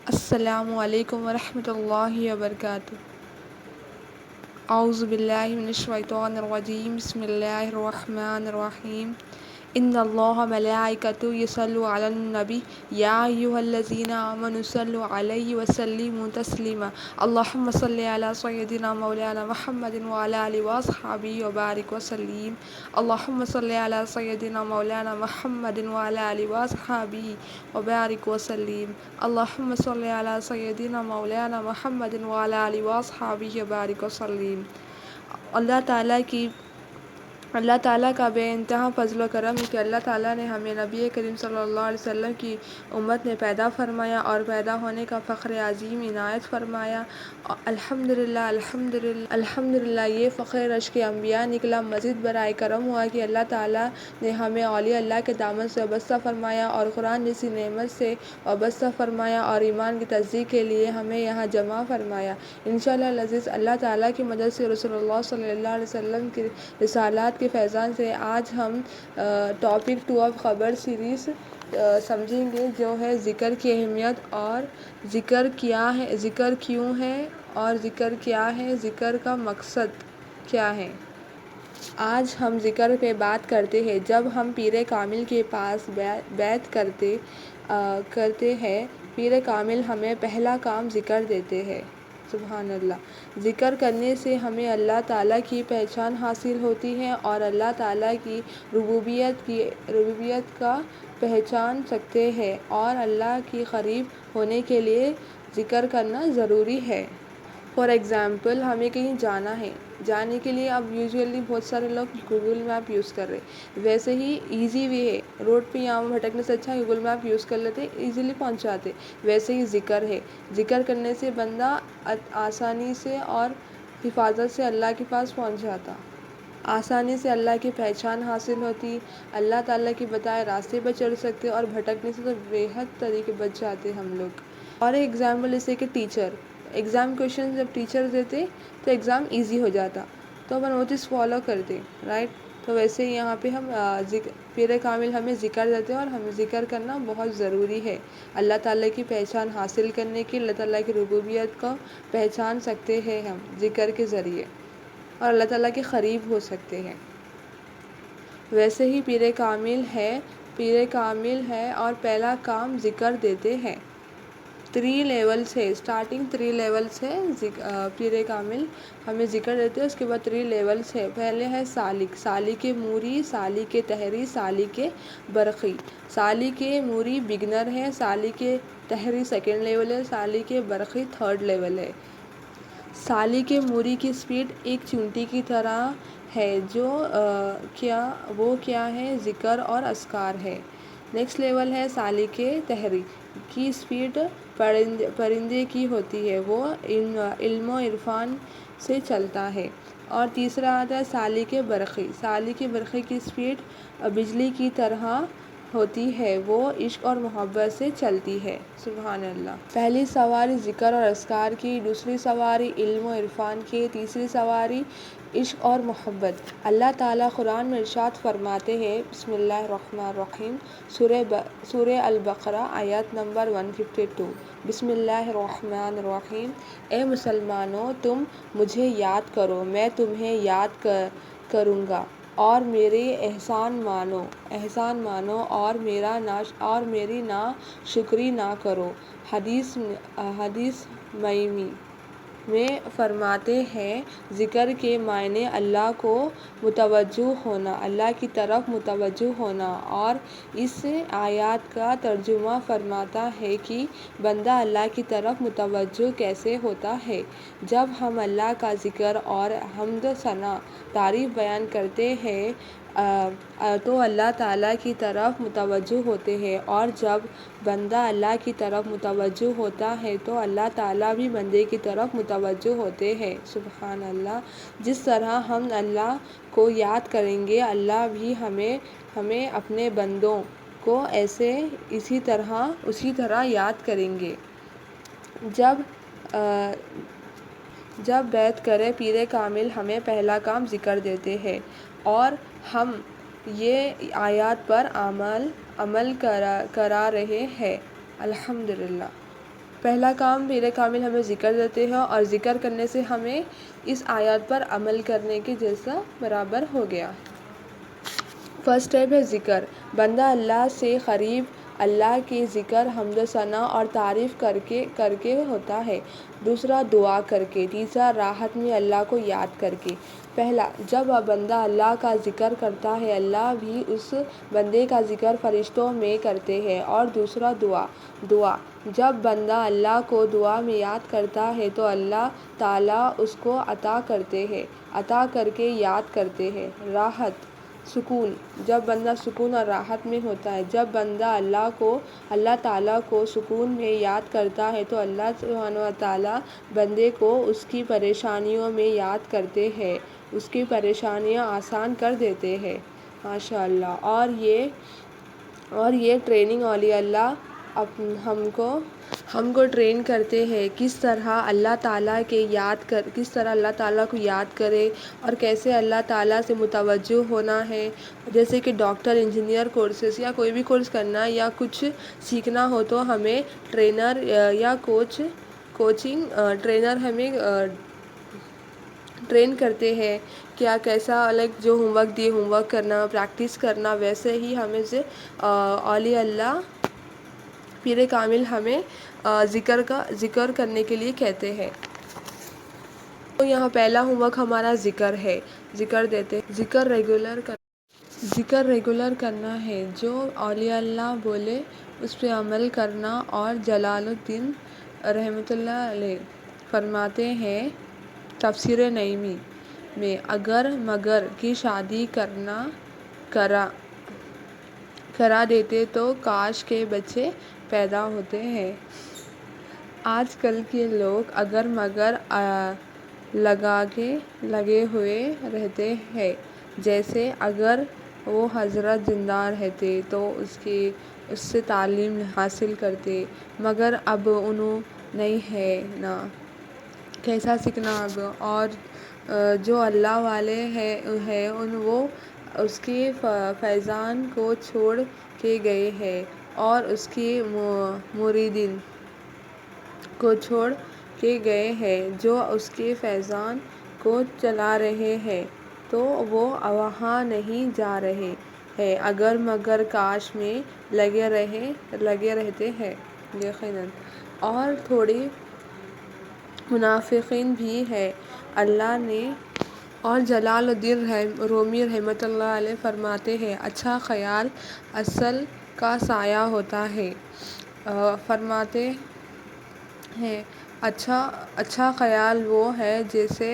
السلام علیکم ورحمۃ اللہ وبرکاتہ۔ اعوذ باللہ من الشیطان الرجیم، بسم اللہ الرحمن الرحیم۔ ان اللہ ملائکتہ یصلون علی النبی یا ایھا الذین آمنوا صلوا علیہ وسلموا تسلیما۔ اللہم صل علی سیدنا مولانا محمد وعلی آلہ واصحابہ وبارک وسلم۔ اللہم صل علی سیدنا مولانا محمد وعلی آلہ واصحابہ وبارک وسلم۔ اللہم صل علی سیدنا مولانا محمد وعلی آلہ واصحابہ وبارک وسلم۔ اللہ تعالیٰ کا بے انتہا فضل و کرم ہے کہ اللہ تعالیٰ نے ہمیں نبی کریم صلی اللہ علیہ وسلم کی امت میں پیدا فرمایا اور پیدا ہونے کا فخر عظیم عنایت فرمایا۔ الحمدللہ یہ فخر رشک انبیاء نکلا۔ مزید برائے کرم ہوا کہ اللہ تعالیٰ نے ہمیں اولیاء اللہ کے دامن سے وابستہ فرمایا اور قرآن جیسی نعمت سے وابستہ فرمایا اور ایمان کی تصدیق کے لیے ہمیں یہاں جمع فرمایا۔ انشاءاللہ العزیز اللہ تعالیٰ کی مدد سے رسول اللہ صلی اللہ علیہ وسلم کی رسالات کے فیضان سے آج ہم ٹاپک 2 آف خبر سیریز سمجھیں گے، جو ہے ذکر کی اہمیت اور ذکر کیا ہے، ذکر کیوں ہے اور ذکر کیا ہے، ذکر کا مقصد کیا ہے۔ آج ہم ذکر پہ بات کرتے ہیں۔ جب ہم پیر کامل کے پاس بیعت کرتے ہیں، پیر کامل ہمیں پہلا کام ذکر دیتے ہیں۔ سبحان اللہ۔ ذکر کرنے سے ہمیں اللہ تعالیٰ کی پہچان حاصل ہوتی ہے اور اللہ تعالیٰ کی ربوبیت کا پہچان سکتے ہیں، اور اللہ کے قریب ہونے کے لیے ذکر کرنا ضروری ہے۔ فار ایگزامپل ہمیں کہیں جانا ہے، جانے کے لیے اب یوزولی بہت سارے لوگ گوگل میپ یوز کر رہے ہیں۔ ویسے ہی ایزی وے ہے، روڈ پہ یہاں بھٹکنے سے اچھا گوگل میپ یوز کر لیتے، ایزیلی پہنچ جاتے۔ ویسے ہی ذکر ہے، ذکر کرنے سے بندہ آسانی سے اور حفاظت سے اللہ کے پاس پہنچ جاتا، آسانی سے اللہ کی پہچان حاصل ہوتی، اللہ تعالیٰ کے بتائے راستے پر چل سکتے اور بھٹکنے سے تو بےحد طریقے بچ جاتے ہم لوگ۔ اور ایک ایگزامپل جیسے کہ ٹیچر، ایگزام کویشچن جب ٹیچر دیتے تو ایگزام ایزی ہو جاتا، تو اپن وہ چیز فالو کرتے، رائٹ۔ تو ویسے ہی یہاں پہ ہم پیر کامل ہمیں ذکر دیتے ہیں اور ہمیں ذکر کرنا بہت ضروری ہے۔ اللہ تعالیٰ کی پہچان حاصل کرنے کی، اللہ تعالیٰ کی ربوبیت کو پہچان سکتے ہیں ہم ذکر کے ذریعے، اور اللہ تعالیٰ کے قریب ہو سکتے ہیں۔ ویسے ہی پیر کامل ہے اور پہلا کام ذکر دیتے ہیں۔ 3 لیولز ہے، اسٹارٹنگ 3 لیولز ہے، پیر کامل ہمیں ذکر دیتے ہیں۔ اس کے بعد 3 لیولز ہے۔ پہلے ہے سالک، سالک موری، سالک طہری، سالک برقی۔ سالک موری بگنر ہے، سالک طہری سیکنڈ لیول ہے، سالک برقی 3rd لیول ہے۔ سالک موری کی سپیڈ ایک چونٹی کی طرح ہے، وہ کیا ہے، ذکر اور اذکار ہے۔ نیکسٹ لیول ہے سالک طہری کی سپیڈ پرندے کی ہوتی ہے، وہ علم و عرفان سے چلتا ہے۔ اور تیسرا آتا ہے سالک برقی، سالک برقی کی سپیڈ بجلی کی طرح ہوتی ہے، وہ عشق اور محبت سے چلتی ہے۔ سبحان اللہ۔ پہلی سواری ذکر اور اذکار کی، دوسری سواری علم و عرفان کی، تیسری سواری عشق اور محبت۔ اللہ تعالیٰ قرآن میں ارشاد فرماتے ہیں، بسم اللہ الرحمن الرحیم، سورہ البقرہ آیت نمبر 152۔ بسم اللہ الرحمن الرحیم۔ اے مسلمانوں، تم مجھے یاد کرو، میں تمہیں یاد کروں گا، اور میرے احسان مانو اور میری ناشکری نہ کرو۔ حدیث میں فرماتے ہیں، ذکر کے معنی اللہ کو متوجہ ہونا، اللہ کی طرف متوجہ ہونا، اور اس آیات کا ترجمہ فرماتا ہے کہ بندہ اللہ کی طرف متوجہ کیسے ہوتا ہے۔ جب ہم اللہ کا ذکر اور حمد ثنا تعریف بیان کرتے ہیں تو اللہ تعالیٰ کی طرف متوجہ ہوتے ہیں، اور جب بندہ اللہ کی طرف متوجہ ہوتا ہے تو اللہ تعالیٰ بھی بندے کی طرف متوجہ ہوتے ہیں۔ سبحان اللہ۔ جس طرح ہم اللہ کو یاد کریں گے، اللہ بھی ہمیں اپنے بندوں کو اسی طرح یاد کریں گے۔ جب بیعت کرے پیر کامل ہمیں پہلا کام ذکر دیتے ہیں، اور ہم یہ آیات پر عمل کرا رہے ہیں۔ الحمدللہ۔ پہلا کام پیر کامل ہمیں ذکر دیتے ہیں اور ذکر کرنے سے ہمیں اس آیات پر عمل کرنے کے جیسا برابر ہو گیا۔ فرسٹ اسٹیپ ہے ذکر۔ بندہ اللہ سے قریب اللہ کے ذکر، حمد و ثنا اور تعریف کر کے ہوتا ہے۔ دوسرا دعا کر کے۔ تیسرا راحت میں اللہ کو یاد کر کے۔ پہلا، جب بندہ اللہ کا ذکر کرتا ہے اللہ بھی اس بندے کا ذکر فرشتوں میں کرتے ہیں۔ اور دوسرا دعا، جب بندہ اللہ کو دعا میں یاد کرتا ہے تو اللہ تعالیٰ اس کو عطا کرتے ہیں، عطا کر کے یاد کرتے ہیں۔ راحت، سکون، جب بندہ سکون اور راحت میں ہوتا ہے۔ جب بندہ اللہ تعالیٰ کو سکون میں یاد کرتا ہے تو اللہ سبحانہ و تعالیٰ بندے کو اس کی پریشانیوں میں یاد کرتے ہیں، اس کی پریشانیاں آسان کر دیتے ہیں۔ ماشاءاللہ۔ اور یہ ٹریننگ اولیاء اللہ ہم کو ٹرین کرتے ہیں کس طرح اللہ تعالیٰ کو یاد کرے اور کیسے اللہ تعالیٰ سے متوجہ ہونا ہے۔ جیسے کہ ڈاکٹر، انجینئر کورسز یا کوئی بھی کورس کرنا یا کچھ سیکھنا ہو تو ہمیں ٹرینر یا کوچنگ ٹرینر ہمیں ٹرین کرتے ہیں کیسا جو ہوم ورک دیے ہوم ورک کرنا، پریکٹس کرنا، ویسے ہی ہمیں سے اولیاء اللہ پیر کامل ہمیں ذکر کرنے کے لیے کہتے ہیں۔ تو یہاں پہلا ہوم ورک ہمارا ذکر ہے، ذکر دیتے، ذکر ریگولر کرنا ہے، جو اولیاء اللہ بولے اس پہ عمل کرنا۔ اور جلال الدین رحمۃ اللہ علیہ فرماتے ہیں تفسیر نعیمی میں، اگر مگر کی شادی کرا دیتے تو کاش کے بچے پیدا ہوتے ہیں۔ آج کل کے لوگ اگر مگر لگے ہوئے رہتے ہیں، جیسے اگر وہ حضرت زندہ رہتے تو اس سے تعلیم حاصل کرتے، مگر اب انہوں نہیں ہے نا، کیسا سیکھنا اب۔ اور جو اللہ والے ہیں وہ اس کے فیضان کو چھوڑ کے گئے ہیں اور اس کے مریدین کو چھوڑ کے گئے ہیں جو اس کے فیضان کو چلا رہے ہیں، تو وہ وہاں نہیں جا رہے ہیں، اگر مگر کاش میں لگے رہتے ہیں یقیناً۔ اور تھوڑے منافقین بھی ہیں اللہ نے۔ اور جلال الدین رومی رحمۃ اللہ علیہ فرماتے ہیں اچھا خیال اصل کا سایہ ہوتا ہے۔ فرماتے ہیں اچھا خیال وہ ہے جسے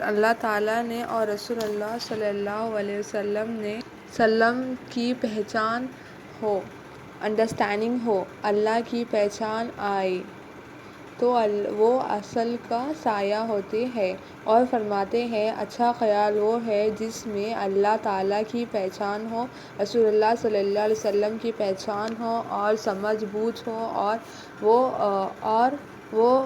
اللہ تعالیٰ نے اور رسول اللہ صلی اللہ علیہ وسلم کی پہچان ہو، انڈرسٹینڈنگ ہو، اللہ کی پہچان آئے تو وہ اصل کا سایہ ہوتے ہیں۔ اور فرماتے ہیں اچھا خیال وہ ہے جس میں اللہ تعالیٰ کی پہچان ہو، رسول اللہ صلی اللہ علیہ وسلم کی پہچان ہو اور سمجھ بوجھ ہو، اور وہ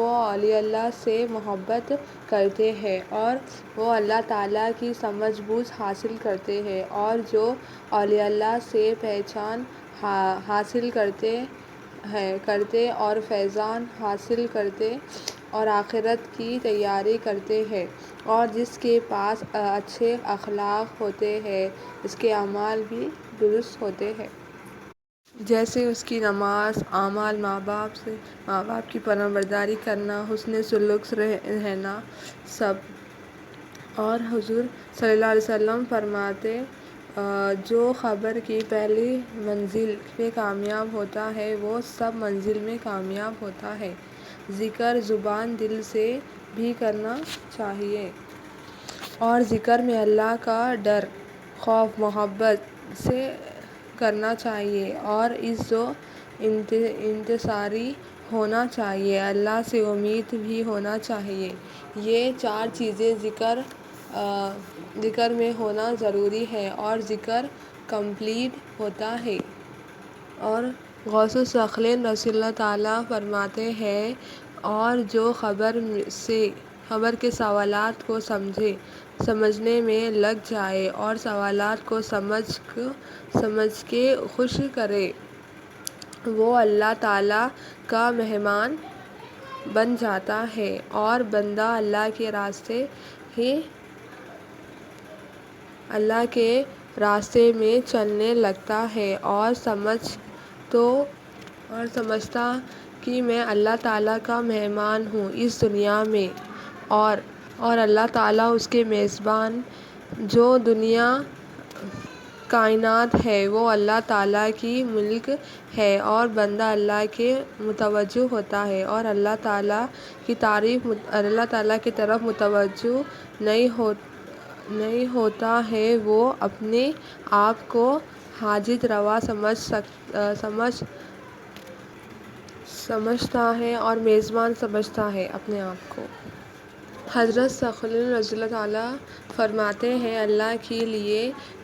اولیاء اللہ سے محبت کرتے ہیں اور وہ اللہ تعالیٰ کی سمجھ بوجھ حاصل کرتے ہیں، اور جو اولیاء اللہ سے پہچان حاصل کرتے اور فیضان حاصل کرتے اور آخرت کی تیاری کرتے ہیں، اور جس کے پاس اچھے اخلاق ہوتے ہیں اس کے اعمال بھی درست ہوتے ہیں، جیسے اس کی نماز، اعمال، ماں باپ کی فرمانبرداری کرنا، حسن سلوک سے رہنا سب۔ اور حضور صلی اللہ علیہ وسلم فرماتے جو خبر کی پہلی منزل پہ کامیاب ہوتا ہے وہ سب منزل میں کامیاب ہوتا ہے۔ ذکر زبان دل سے بھی کرنا چاہیے، اور ذکر میں اللہ کا ڈر، خوف، محبت سے کرنا چاہیے، اور انتصاری ہونا چاہیے، اللہ سے امید بھی ہونا چاہیے۔ یہ 4 چیزیں ذکر میں ہونا ضروری ہے اور ذکر کمپلیٹ ہوتا ہے۔ اور غوث الثقلین رضی اللہ تعالیٰ فرماتے ہیں اور جو خبر کے سوالات کو سمجھنے میں لگ جائے اور سوالات کو سمجھ کے خوش کرے وہ اللہ تعالیٰ کا مہمان بن جاتا ہے اور بندہ اللہ کے راستے میں چلنے لگتا ہے اور سمجھتا کہ میں اللہ تعالیٰ کا مہمان ہوں اس دنیا میں، اور اللہ تعالیٰ اس کے میزبان۔ جو دنیا کائنات ہے وہ اللہ تعالیٰ کی ملک ہے اور بندہ اللہ کے متوجہ ہوتا ہے اور اللہ تعالیٰ کی طرف متوجہ نہیں ہوتا ہے۔ وہ اپنے آپ کو حاجت روا سمجھتا ہے اور میزبان سمجھتا ہے اپنے آپ کو۔ حضرت ثقلین رضی اللہ تعالیٰ فرماتے ہیں، اللہ کے لیے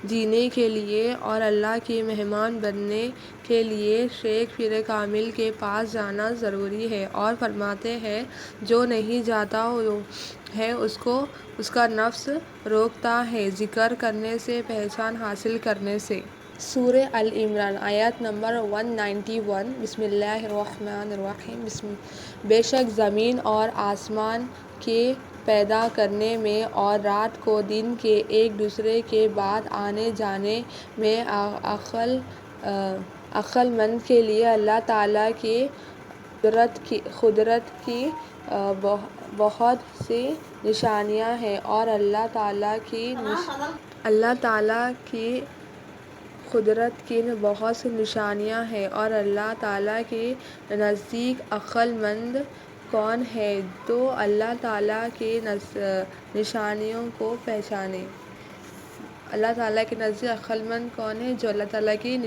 جینے کے لیے اور اللہ کے مہمان بننے کے لیے شیخ پیر کامل کے پاس جانا ضروری ہے، اور فرماتے ہیں جو نہیں جاتا ہے اس کا نفس روکتا ہے ذکر کرنے سے، پہچان حاصل کرنے سے۔ سورہ آل عمران آیت نمبر 191۔ بسم اللہ الرحمن الرحیم۔ بے شک زمین اور آسمان کے پیدا کرنے میں اور رات کو دن کے ایک دوسرے کے بعد آنے جانے میں عقل مند کے لیے اللہ تعالیٰ کی قدرت کی بہت سی نشانیاں ہیں، اور اللہ تعالیٰ کی قدرت کی بہت سی نشانیاں ہیں، اور اللہ تعالیٰ کے نزدیک عقل مند کون ہے جو اللہ تعالیٰ کی نشانیوں کو پہچانے۔ اللہ تعالیٰ کے نزدیک عقل مند کون ہے جو اللہ تعالیٰ کی